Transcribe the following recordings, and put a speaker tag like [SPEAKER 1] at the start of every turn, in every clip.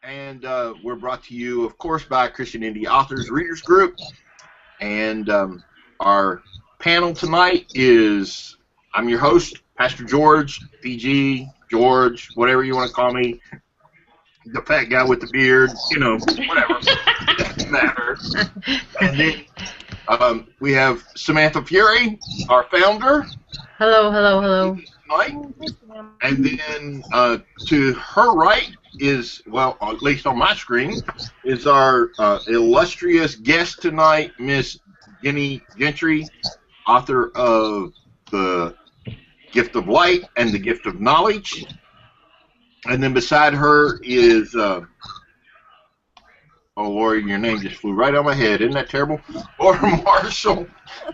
[SPEAKER 1] And we're brought to you, of course, by Christian Indie Authors Readers Group. And our panel tonight is, I'm your host, Pastor George, PG, George, whatever you want to call me, the fat guy with the beard, whatever. It doesn't matter. And then we have Samantha Fury, our founder.
[SPEAKER 2] Hello, hello, hello.
[SPEAKER 1] Tonight. And then to her right is, well, at least on my screen, is our illustrious guest tonight, Miss Gentry, author of The Gift of Light and The Gift of Knowledge. And then beside her is, oh, Lori, your name just flew right on my head. Isn't that terrible? Laura Marshall.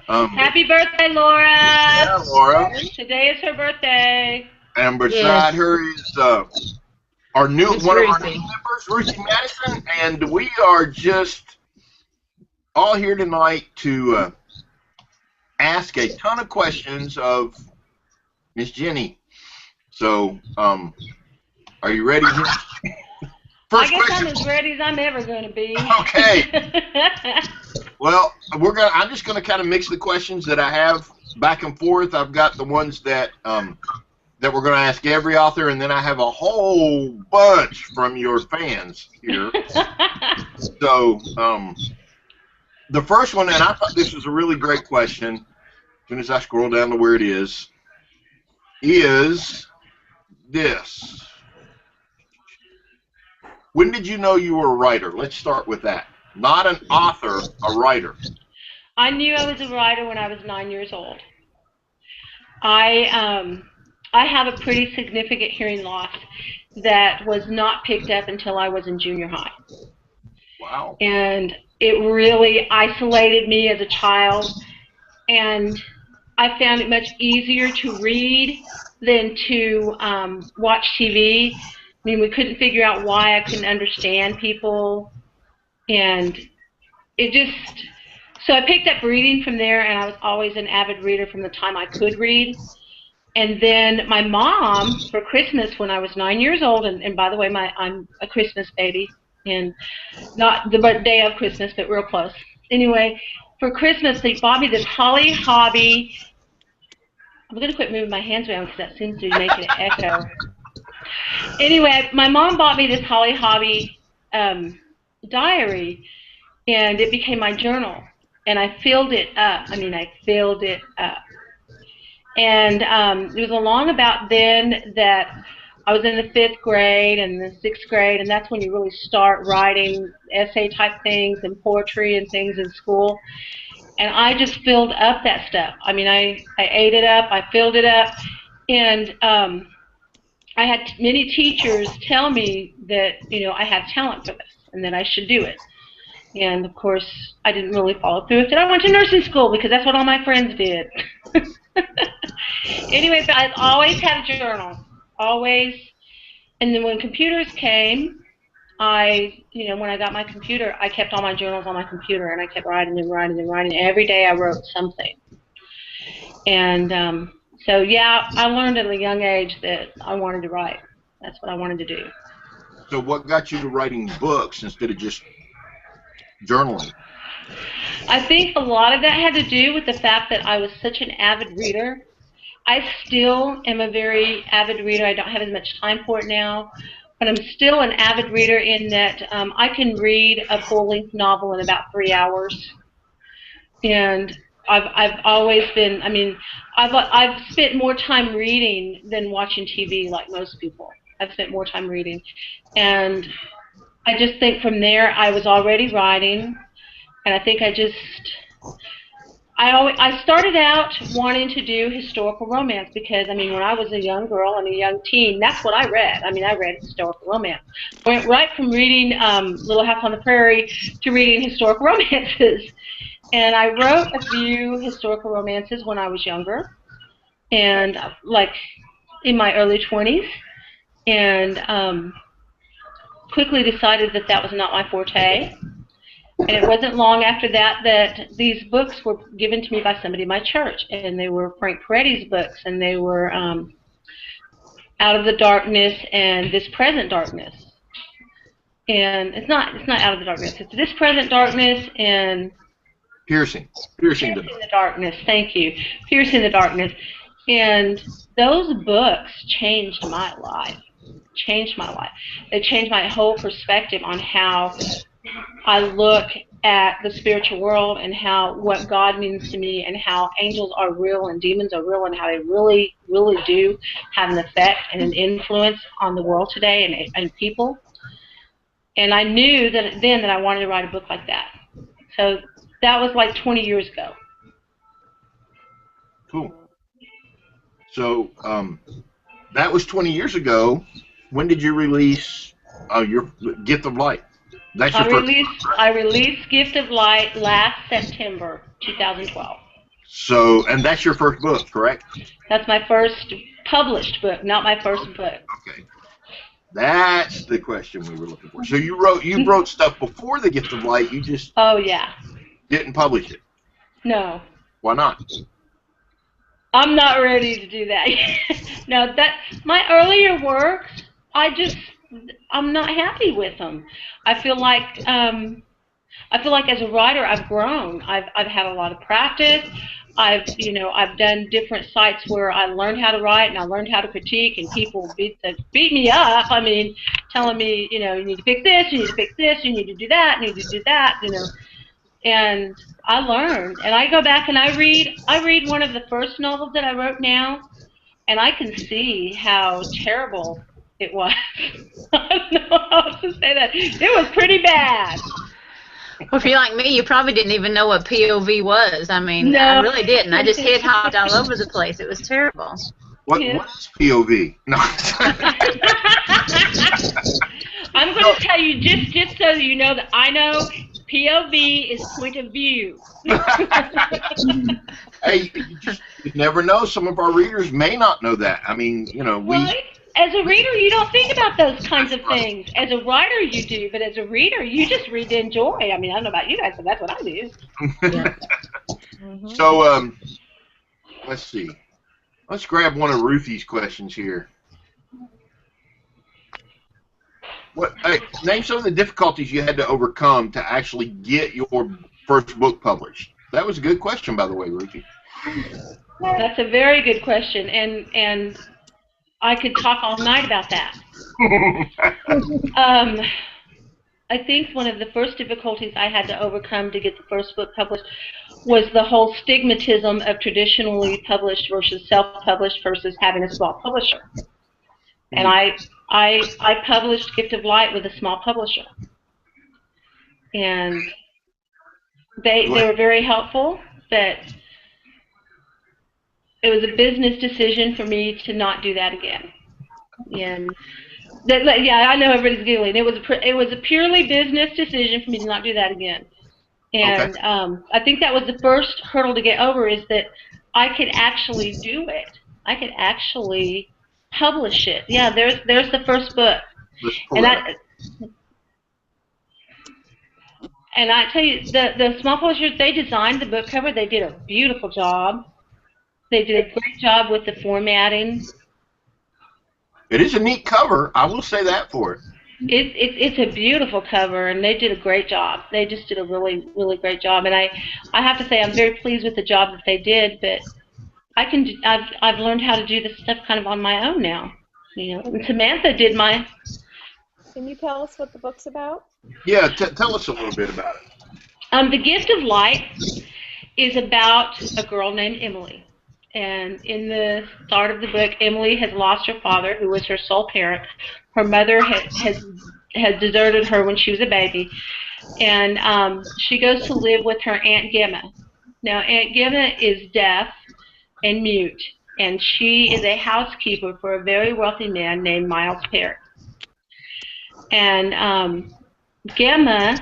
[SPEAKER 3] Happy birthday, Laura.
[SPEAKER 1] Yeah, Laura.
[SPEAKER 3] Today is her birthday.
[SPEAKER 1] And beside her is one of our new members, Ruthie Madison, and we are just all here tonight to ask a ton of questions of Miss Jenny. So, are you ready?
[SPEAKER 3] First I guess question. I'm as ready as I'm ever going to be.
[SPEAKER 1] Okay. Well, I'm just going to kind of mix the questions that I have back and forth. I've got the ones that that we're going to ask every author, and then I have a whole bunch from your fans here. So, the first one, and I thought this was a really great question, as soon as I scroll down to where it is this. When did you know you were a writer? Let's start with that. Not an author, a writer.
[SPEAKER 3] I knew I was a writer when I was 9 years old. I have a pretty significant hearing loss that was not picked up until I was in junior high.
[SPEAKER 1] Wow.
[SPEAKER 3] And it really isolated me as a child, and I found it much easier to read than to watch TV. I mean, we couldn't figure out why I couldn't understand people, and it just, so I picked up reading from there, and I was always an avid reader from the time I could read. And then my mom, for Christmas when I was 9 years old, and by the way, I'm a Christmas baby, and not the day of Christmas, but real close. Anyway, for Christmas, they bought me this Holly Hobby. I'm going to quit moving my hands around because that seems to be making it echo. Anyway, my mom bought me this Holly Hobby diary, and it became my journal. And I filled it up. I mean, I filled it up. And it was along about then that I was in the 5th grade and the 6th grade, and that's when you really start writing essay-type things and poetry and things in school. And I just filled up that stuff. I mean, I ate it up, I filled it up, and I had many teachers tell me that, I have talent for this and that I should do it. And, of course, I didn't really follow through with it. I went to nursing school because that's what all my friends did. Anyway, but I've always had a journal, always. And then when computers came, when I got my computer, I kept all my journals on my computer, and I kept writing and writing and writing. Every day I wrote something. And so, yeah, I learned at a young age that I wanted to write. That's what I wanted to do.
[SPEAKER 1] So what got you to writing books instead of just journaling?
[SPEAKER 3] I think a lot of that had to do with the fact that I was such an avid reader. I still am a very avid reader. I don't have as much time for it now, but I'm still an avid reader in that I can read a full-length novel in about 3 hours. And I've always been, I mean, I've spent more time reading than watching TV like most people. I've spent more time reading. And I just think from there I was already writing, and I think I started out wanting to do historical romance because, I mean, when I was a young girl and a young teen, that's what I read. I mean, I read historical romance. Went right from reading Little House on the Prairie to reading historical romances. And I wrote a few historical romances when I was younger, and like in my early 20s, and quickly decided that that was not my forte. And it wasn't long after that that these books were given to me by somebody in my church, and they were Frank Peretti's books, and they were Out of the Darkness and This Present Darkness. and it's not out of the darkness. It's this present darkness and
[SPEAKER 1] Piercing
[SPEAKER 3] the darkness. Thank you, Piercing the Darkness. And those books changed my life. They changed my whole perspective on how I look at the spiritual world and what God means to me, and how angels are real and demons are real, and how they really, really do have an effect and an influence on the world today and people. And I knew that then that I wanted to write a book like that. So that was like 20 years ago.
[SPEAKER 1] Cool. So that was 20 years ago. When did you release your Gift of Light? That's your
[SPEAKER 3] I released Gift of Light last September 2012.
[SPEAKER 1] So, and that's your first book, correct?
[SPEAKER 3] That's my first published book, not my first book.
[SPEAKER 1] Okay. That's the question we were looking for. So you wrote stuff before the Gift of Light, you just didn't publish it.
[SPEAKER 3] No.
[SPEAKER 1] Why not?
[SPEAKER 3] I'm not ready to do that. No, my earlier works, I'm not happy with them. I feel like as a writer I've grown. I've had a lot of practice. I've done different sites where I learned how to write and I learned how to critique, and people beat me up. I mean, telling me, you need to fix this, you need to fix this, you need to do that, you need to do that, And I learned, and I go back and I read one of the first novels that I wrote now, and I can see how terrible it was. I don't know how else to say that. It was pretty bad.
[SPEAKER 2] Well, if you're like me, you probably didn't even know what POV was. I mean, no. I really didn't. I just hid-hopped all over the place. It was terrible.
[SPEAKER 1] What is POV? No.
[SPEAKER 3] I'm going to tell you, just so you know that I know, POV is point of view.
[SPEAKER 1] Hey, you never know. Some of our readers may not know that. I mean,
[SPEAKER 3] as a reader, you don't think about those kinds of things. As a writer, you do, but as a reader, you just read to enjoy. I mean, I don't know about you guys, but that's what I do.
[SPEAKER 1] So, let's see. Let's grab one of Ruthie's questions here. Hey, name some of the difficulties you had to overcome to actually get your first book published. That was a good question, by the way, Ruthie.
[SPEAKER 3] That's a very good question, and I could talk all night about that. I think one of the first difficulties I had to overcome to get the first book published was the whole stigmatism of traditionally published versus self-published versus having a small publisher. And I published Gift of Light with a small publisher. And they were very helpful, but it was a business decision for me to not do that again. And I know everybody's giggling. It was a purely business decision for me to not do that again. And I think that was the first hurdle to get over, is that I could actually do it. I could actually publish it. Yeah, there's the first book. And I tell you, the small publishers, they designed the book cover. They did a beautiful job. They did a great job with the formatting.
[SPEAKER 1] It is a neat cover. I will say that for it.
[SPEAKER 3] It's a beautiful cover, and they did a great job. They just did a really, really great job. And I have to say, I'm very pleased with the job that they did. But I've learned how to do this stuff kind of on my own now. And Samantha did my.
[SPEAKER 4] Can you tell us what the book's about?
[SPEAKER 1] Yeah, tell us a little bit about it.
[SPEAKER 3] The Gift of Light is about a girl named Emily. And in the start of the book, Emily has lost her father, who was her sole parent. Her mother has deserted her when she was a baby. And she goes to live with her Aunt Gemma. Now, Aunt Gemma is deaf and mute, and she is a housekeeper for a very wealthy man named Miles Perry. And Gemma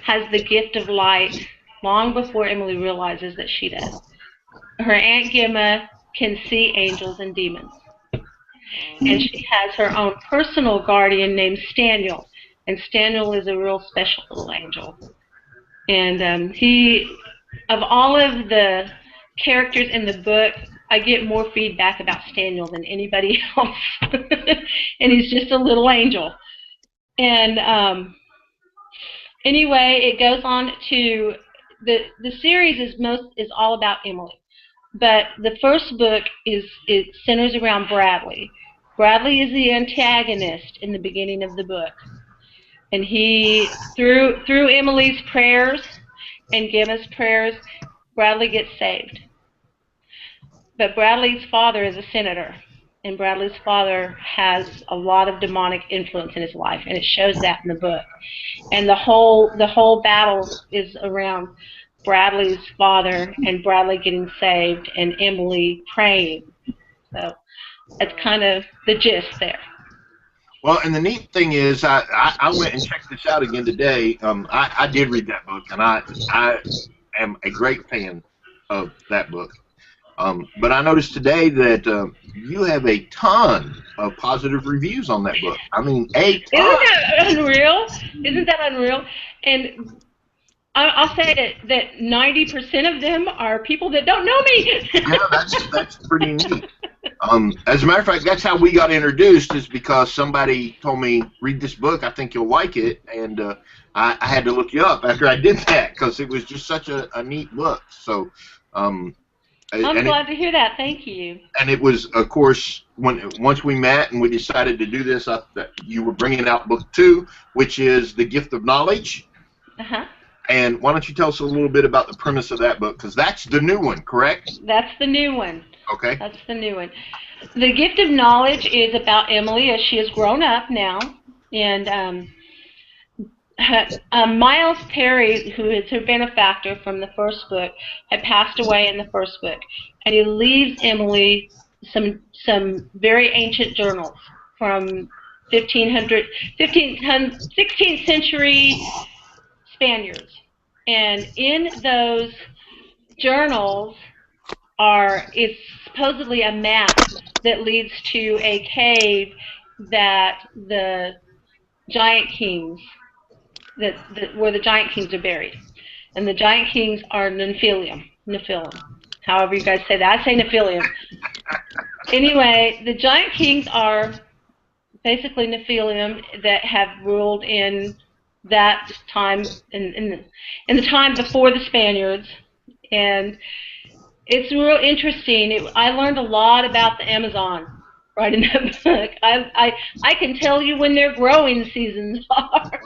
[SPEAKER 3] has the gift of light long before Emily realizes that she does. Her Aunt Gemma can see angels and demons. And she has her own personal guardian named Staniel. And Staniel is a real special little angel. And of all of the characters in the book, I get more feedback about Staniel than anybody else. And he's just a little angel. And anyway, it goes on to the series is all about Emily, but the first book it centers around Bradley. Bradley is the antagonist in the beginning of the book, and he through Emily's prayers and Gemma's prayers, Bradley gets saved. But Bradley's father is a senator, and Bradley's father has a lot of demonic influence in his life, and it shows that in the book. And the whole battle is around Bradley's father and Bradley getting saved and Emily praying. So that's kind of the gist there.
[SPEAKER 1] Well, and the neat thing is, I went and checked this out again today. I did read that book, and I am a great fan of that book. But I noticed today that you have a ton of positive reviews on that book. I mean, a ton.
[SPEAKER 3] Isn't that unreal? Isn't that unreal? And I'll say that 90% of them are people that don't know me.
[SPEAKER 1] Yeah, that's pretty neat. As a matter of fact, that's how we got introduced, is because somebody told me, read this book, I think you'll like it, and I had to look you up after I did that, because it was just such a neat book. So I'm
[SPEAKER 3] glad to hear that. Thank you.
[SPEAKER 1] And it was, of course, once we met and we decided to do this, that you were bringing out book 2, which is The Gift of Knowledge.
[SPEAKER 3] Uh-huh.
[SPEAKER 1] And why don't you tell us a little bit about the premise of that book, because that's the new one, correct?
[SPEAKER 3] That's the new one.
[SPEAKER 1] Okay.
[SPEAKER 3] That's the new one. The Gift of Knowledge is about Emily as she has grown up now. And Miles Perry, who is her benefactor from the first book, had passed away in the first book. And he leaves Emily some very ancient journals from 16th century Spaniards. And in those journals is supposedly a map that leads to a cave that the giant kings, where the giant kings are buried. And the giant kings are Nephilim, however you guys say that. I say Nephilim. Anyway, the giant kings are basically Nephilim that have ruled in that time, in the time before the Spaniards. And it's real interesting. I learned a lot about the Amazon writing that book. I can tell you when their growing seasons are.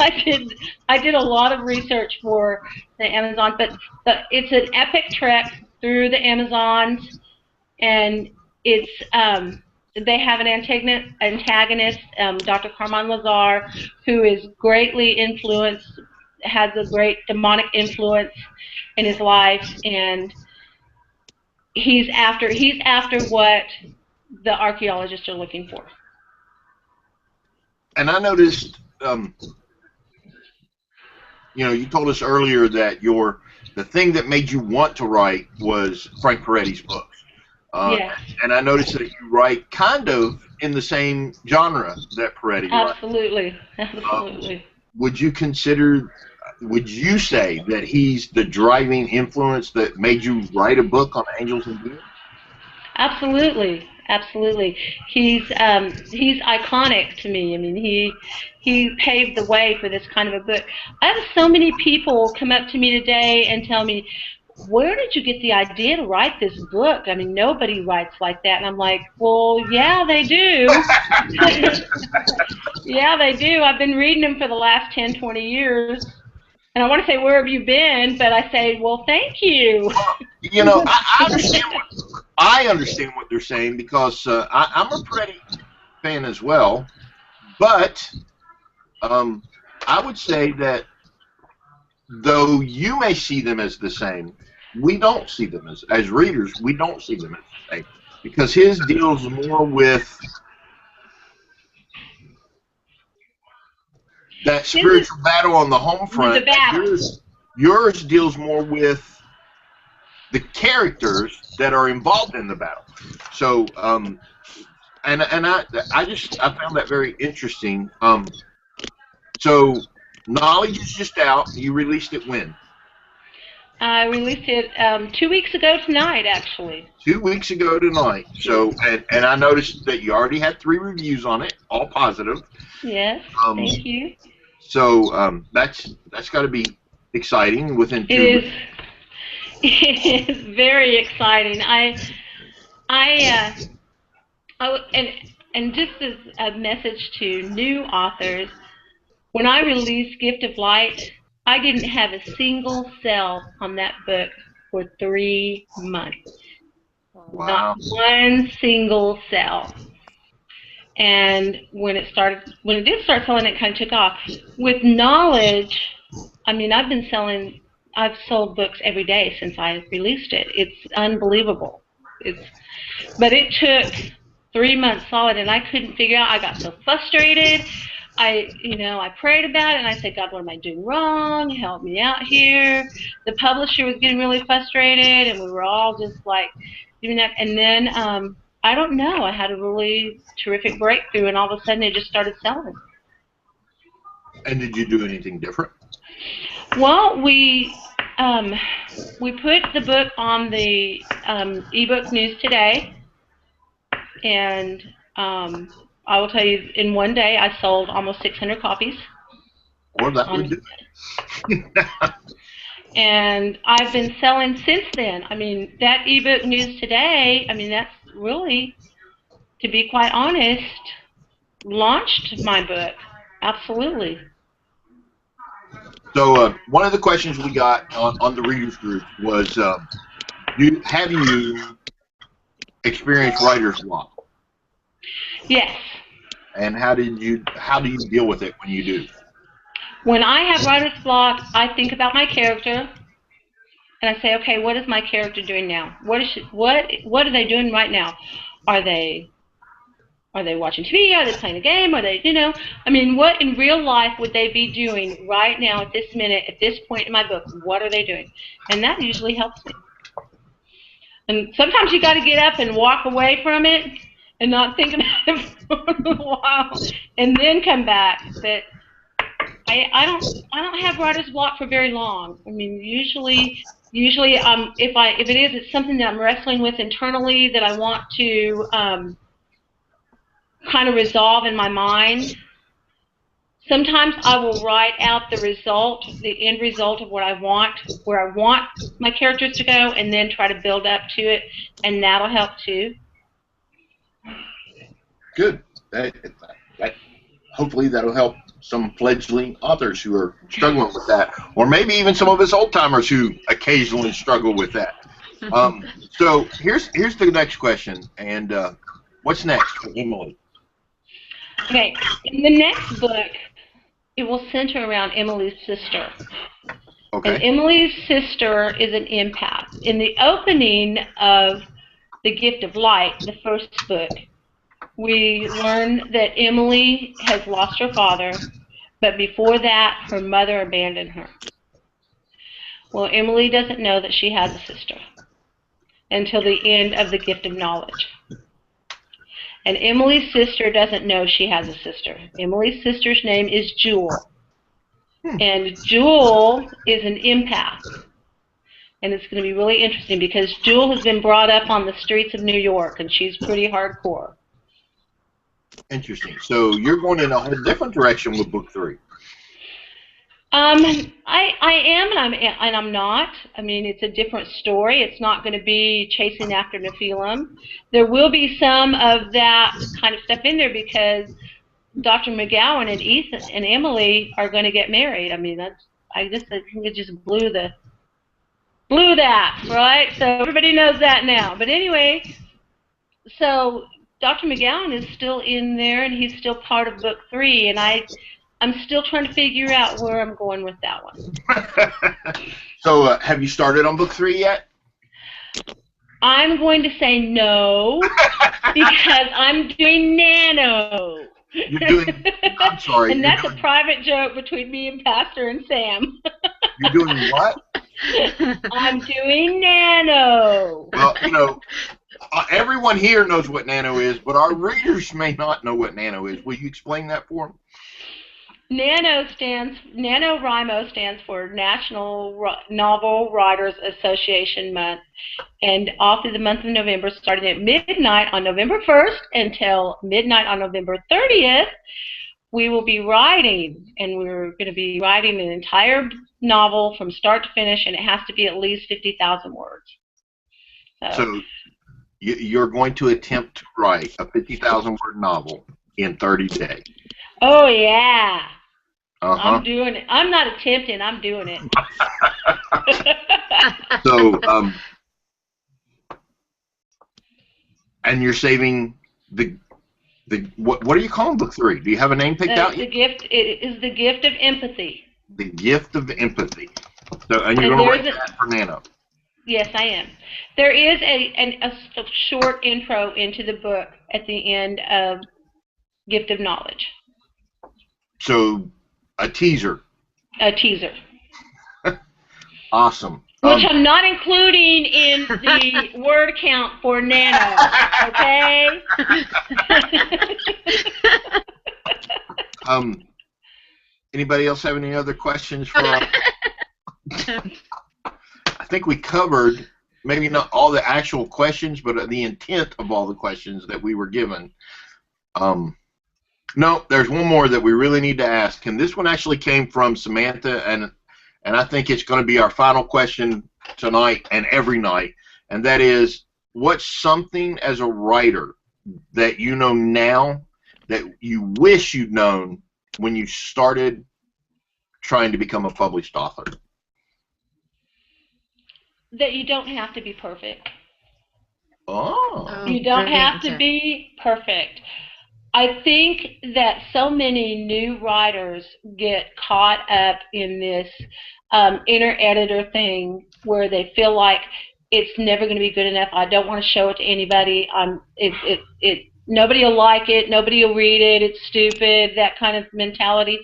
[SPEAKER 3] I did a lot of research for the Amazon, but it's an epic trek through the Amazons, and it's they have an antagonist, Dr. Carmen Lazar, who is greatly influenced, has a great demonic influence in his life, and he's after what the archaeologists are looking for.
[SPEAKER 1] And I noticed, you told us earlier that the thing that made you want to write was Frank Peretti's books.
[SPEAKER 3] Yes.
[SPEAKER 1] And I noticed that you write kind of in the same genre that Peretti writes.
[SPEAKER 3] Absolutely. Absolutely.
[SPEAKER 1] Would you say that he's the driving influence that made you write a book on angels and demons?
[SPEAKER 3] Absolutely. Absolutely. He's iconic to me. I mean, he paved the way for this kind of a book. I have so many people come up to me today and tell me, where did you get the idea to write this book? I mean, nobody writes like that. And I'm like, well, yeah, they do. Yeah, they do. I've been reading them for the last 10, 20 years. And I want to say, where have you been? But I say, well, thank you.
[SPEAKER 1] I understand what they're saying, because I'm a Peretti fan as well. But I would say that though you may see them as the same, we don't see them as readers. We don't see them as the same, because his deals more with that spiritual battle on the home front. Yours deals more with the characters that are involved in the battle. So, and I found that very interesting. So, Knowledge is just out. You released it when?
[SPEAKER 3] I released it 2 weeks ago tonight, actually.
[SPEAKER 1] 2 weeks ago tonight. So, and I noticed that you already had 3 reviews on it, all positive.
[SPEAKER 3] Yes, thank you.
[SPEAKER 1] So that's got to be exciting within 2 weeks.
[SPEAKER 3] It is very exciting. And just as a message to new authors, when I released Gift of Light, I didn't have a single sale on that book for 3 months.
[SPEAKER 1] Wow.
[SPEAKER 3] Not one single sale. And when it did start selling, it kind of took off. With knowledge, I mean, I've sold books every day since I released it. It's unbelievable. But it took 3 months solid, and I couldn't figure out. I got so frustrated. I prayed about it, and I said, God, what am I doing wrong? Help me out here. The publisher was getting really frustrated, and we were all just like doing that. And then I don't know. I had a really terrific breakthrough, and all of a sudden it just started selling.
[SPEAKER 1] And did you do anything different?
[SPEAKER 3] Well, we put the book on the ebook news today, and I will tell you, in one day I sold almost 600 copies.
[SPEAKER 1] Well, that would do it.
[SPEAKER 3] And I've been selling since then. I mean, that ebook news today, I mean, that's really, to be quite honest, launched my book. Absolutely.
[SPEAKER 1] So one of the questions we got on the readers group was, have you experienced writer's block?
[SPEAKER 3] Yes.
[SPEAKER 1] And how do you deal with it when you do?
[SPEAKER 3] When I have writer's block, I think about my character, and I say, okay, what is my character doing now? What are they doing right now? Are they watching TV? Are they playing a game? Are they, I mean, what in real life would they be doing right now at this minute, at this point in my book? What are they doing? And that usually helps me. And sometimes you got to get up and walk away from it and not think about it for a little while, and then come back. But I don't have writer's block for very long. I mean, usually if it's something that I'm wrestling with internally that I want to kind of resolve in my mind. Sometimes I will write out the result, the end result of what I want, where I want my characters to go, and then try to build up to it, and that'll help too.
[SPEAKER 1] Good. Hopefully that'll help some fledgling authors who are struggling with that, or maybe even some of us old-timers who occasionally struggle with that. So here's the next question, and what's next for Emily?
[SPEAKER 3] Okay, in the next book, it will center around Emily's sister.
[SPEAKER 1] Okay.
[SPEAKER 3] And Emily's sister is an empath. In the opening of The Gift of Light, the first book, we learn that Emily has lost her father, but before that, her mother abandoned her. Well, Emily doesn't know that she has a sister until the end of The Gift of Knowledge. And Emily's sister doesn't know she has a sister. Emily's sister's name is Jewel. And Jewel is an empath. And it's going to be really interesting because Jewel has been brought up on the streets of New York, and she's pretty hardcore.
[SPEAKER 1] Interesting. So you're going in a whole different direction with book 3.
[SPEAKER 3] I am and I'm not. I mean, it's a different story. It's not going to be chasing after Nephilim. There will be some of that kind of stuff in there because Dr. McGowan and Ethan and Emily are going to get married. I mean, I think it just blew that, right? So everybody knows that now. But anyway, so Dr. McGowan is still in there, and he's still part of book 3, and I'm still trying to figure out where I'm going with that one.
[SPEAKER 1] So have you started on book 3 yet?
[SPEAKER 3] I'm going to say no because I'm doing Nano.
[SPEAKER 1] You're doing, I'm sorry.
[SPEAKER 3] And that's a private joke between me and Pastor and Sam.
[SPEAKER 1] You're doing what?
[SPEAKER 3] I'm doing Nano.
[SPEAKER 1] Well, everyone here knows what Nano is, but our readers may not know what Nano is. Will you explain that for them?
[SPEAKER 3] NaNoWriMo stands for National Novel Writers Association Month. And all through the month of November, starting at midnight on November 1st until midnight on November 30th, we will be writing. And we're going to be writing an entire novel from start to finish, and it has to be at least 50,000 words.
[SPEAKER 1] So you're going to attempt to write a 50,000-word novel in 30 days.
[SPEAKER 3] Oh, yeah.
[SPEAKER 1] I'm
[SPEAKER 3] doing it. I'm not attempting. I'm doing it.
[SPEAKER 1] So, and you're saving the what are you calling book 3? Do you have a name picked out yet?
[SPEAKER 3] It is The Gift of Empathy.
[SPEAKER 1] The Gift of Empathy. So, and you're going to write that for Nano.
[SPEAKER 3] Yes, I am. There is a short intro into the book at the end of Gift of Knowledge.
[SPEAKER 1] So, a teaser.
[SPEAKER 3] A teaser.
[SPEAKER 1] Awesome.
[SPEAKER 3] Which I'm not including in the word count for Nano, okay?
[SPEAKER 1] Anybody else have any other questions for us? I think we covered maybe not all the actual questions, but the intent of all the questions that we were given. No, there's one more that we really need to ask, and this one actually came from Samantha, and I think it's going to be our final question tonight and every night, and that is, what's something as a writer that you know now that you wish you'd known when you started trying to become a published author?
[SPEAKER 3] That you don't have to be perfect.
[SPEAKER 1] Oh.
[SPEAKER 3] You don't have to be perfect. I think that so many new writers get caught up in this inner editor thing where they feel like it's never going to be good enough. I don't want to show it to anybody. Nobody will like it. Nobody will read it. It's stupid. That kind of mentality.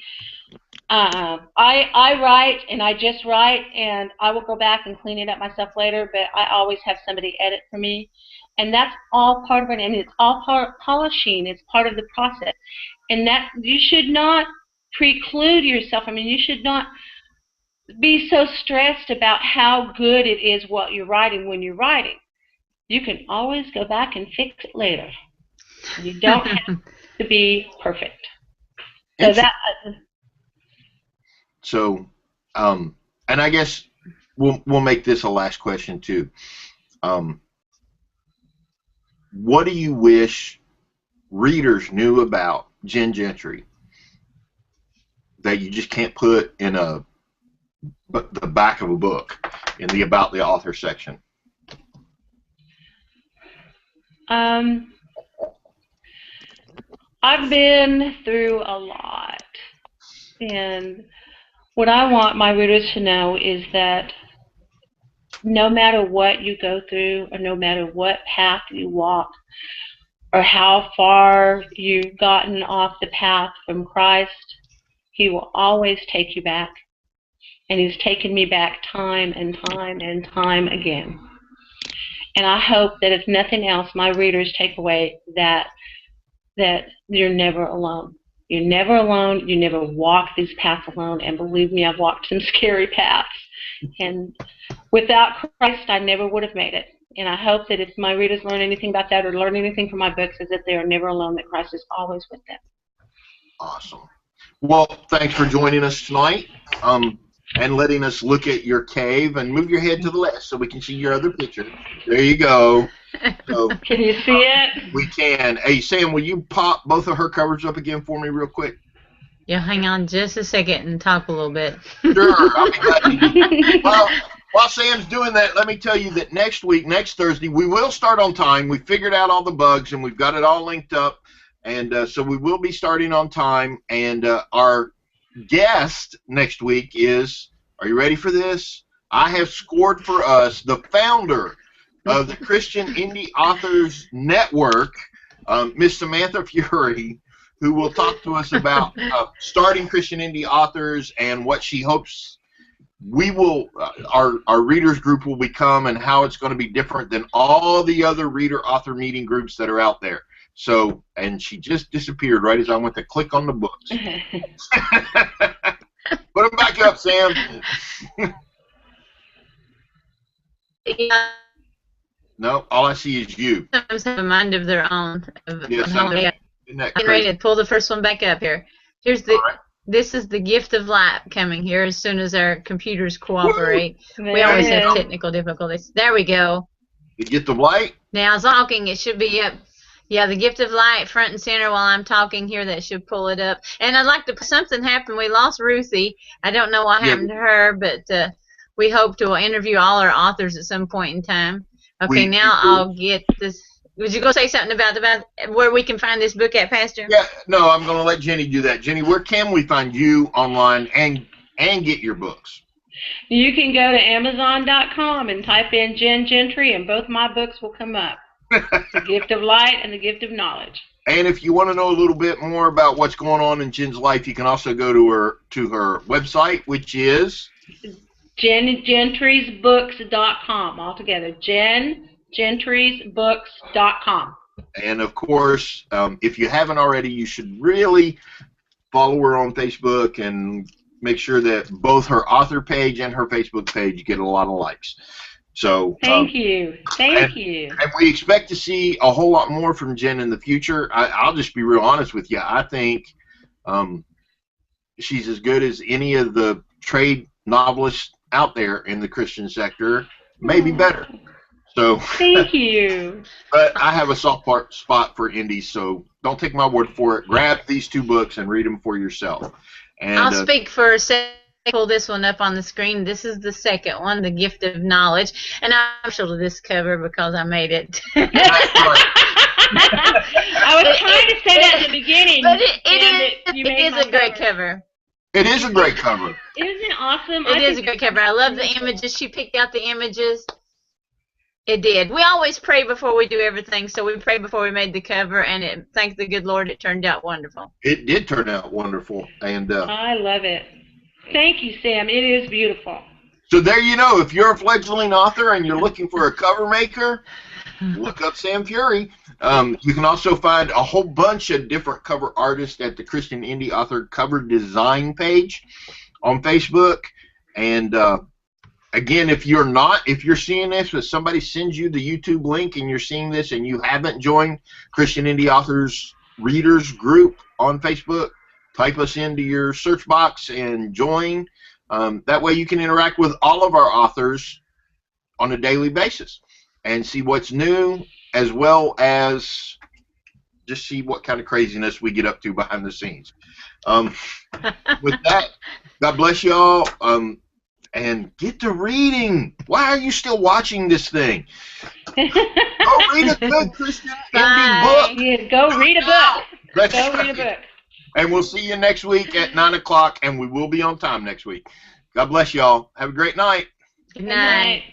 [SPEAKER 3] I write, and I just write, and I will go back and clean it up myself later, but I always have somebody edit for me. And that's all part of it, and it's all part of polishing. It's part of the process. And that you should not preclude yourself. I mean, you should not be so stressed about how good it is what you're writing when you're writing. You can always go back and fix it later. You don't have to be perfect. So that...
[SPEAKER 1] So, and I guess we'll make this a last question too. What do you wish readers knew about Jen Gentry that you just can't put in the back of a book in the About the Author section?
[SPEAKER 3] I've been through a lot, and what I want my readers to know is that no matter what you go through, or no matter what path you walk, or how far you've gotten off the path from Christ, He will always take you back. And He's taken me back time and time and time again. And I hope that if nothing else, my readers take away that you're never alone. You're never alone. You never walk these paths alone. And believe me, I've walked some scary paths. And without Christ, I never would have made it. And I hope that if my readers learn anything about that or learn anything from my books, is that they are never alone, that Christ is always with them.
[SPEAKER 1] Awesome. Well, thanks for joining us tonight and letting us look at your cave, and move your head to the left so we can see your other picture. There you go. So,
[SPEAKER 3] can you see it?
[SPEAKER 1] We can. Hey, Sam, will you pop both of her covers up again for me real quick?
[SPEAKER 2] Yeah, hang on just a second and talk a little bit.
[SPEAKER 1] Sure. I'll be glad to. Well, while Sam's doing that, let me tell you that next week, next Thursday, we will start on time. We figured out all the bugs, and we've got it all linked up. And so we will be starting on time. And our guest next week is, are you ready for this? I have scored for us the founder of the Christian Indie Authors Network, Miss Samantha Fury, who will talk to us about starting Christian indie authors and what she hopes we will, our readers group will become, and how it's going to be different than all the other reader-author meeting groups that are out there. So, and she just disappeared right as I went to click on the books. Put them back up, Sam.
[SPEAKER 2] Yeah.
[SPEAKER 1] No, all I see is you.
[SPEAKER 2] Sometimes have a mind of their own.
[SPEAKER 1] Yes, I know. Isn't that
[SPEAKER 2] Getting
[SPEAKER 1] crazy?
[SPEAKER 2] ready to pull the first one back up here. Here's the.
[SPEAKER 1] All right.
[SPEAKER 2] This is the gift of light coming here as soon as our computers cooperate. We always have technical difficulties. There we go.
[SPEAKER 1] You get the light?
[SPEAKER 2] Now talking, it should be up. Yeah, the gift of light front and center while I'm talking here. That should pull it up. And I'd like to. Something happened. We lost Ruthie. I don't know what happened to her, but we hope to interview all our authors at some point in time. Okay, now I'll get this. Would you go say something about where we can find this book at, Pastor?
[SPEAKER 1] Yeah, no, I'm going to let Jenny do that. Jenny, where can we find you online and get your books?
[SPEAKER 3] You can go to Amazon.com and type in Jen Gentry, and both my books will come up. The Gift of Light and The Gift of Knowledge.
[SPEAKER 1] And if you want to know a little bit more about what's going on in Jen's life, you can also go to her website, which is
[SPEAKER 3] JenGentrysBooks.com altogether. JenGentrysBooks.com.
[SPEAKER 1] And of course, if you haven't already, you should really follow her on Facebook and make sure that both her author page and her Facebook page get a lot of likes. So
[SPEAKER 3] thank you. And
[SPEAKER 1] we expect to see a whole lot more from Jen in the future. I'll just be real honest with you. I think she's as good as any of the trade novelists out there in the Christian sector, maybe better. So
[SPEAKER 3] thank you.
[SPEAKER 1] But I have a soft spot for indies, so don't take my word for it. Grab these two books and read them for yourself. And
[SPEAKER 2] I'll speak for a second. Pull this one up on the screen. This is the second one, The Gift of Knowledge, and I'm partial to this cover because I made it.
[SPEAKER 3] I was trying to say that at the beginning.
[SPEAKER 2] But it is a great cover.
[SPEAKER 1] It is a great cover.
[SPEAKER 3] Isn't it awesome?
[SPEAKER 2] It is a great cover. I love the images. She picked out the images. It did. We always pray before we do everything, so we prayed before we made the cover, and thank the good Lord, it turned out wonderful.
[SPEAKER 1] It did turn out wonderful, and
[SPEAKER 3] I love it. Thank you, Sam. It is beautiful.
[SPEAKER 1] So there you know, if you're a fledgling author and you're looking for a cover maker, look up Sam Fury. You can also find a whole bunch of different cover artists at the Christian Indie Author Cover Design page on Facebook. And again, if you're seeing this, but somebody sends you the YouTube link and you're seeing this and you haven't joined Christian Indie Authors Readers Group on Facebook, type us into your search box and join. That way you can interact with all of our authors on a daily basis and see what's new, as well as just see what kind of craziness we get up to behind the scenes. With that, God bless you all, and get to reading. Why are you still watching this thing? Go read a good Christian Indie book.
[SPEAKER 3] Yeah, go read a book.
[SPEAKER 1] That's
[SPEAKER 3] go
[SPEAKER 1] right.
[SPEAKER 3] read a book.
[SPEAKER 1] And we'll see you next week at 9 o'clock, and we will be on time next week. God bless y'all. Have a great night.
[SPEAKER 2] Good night.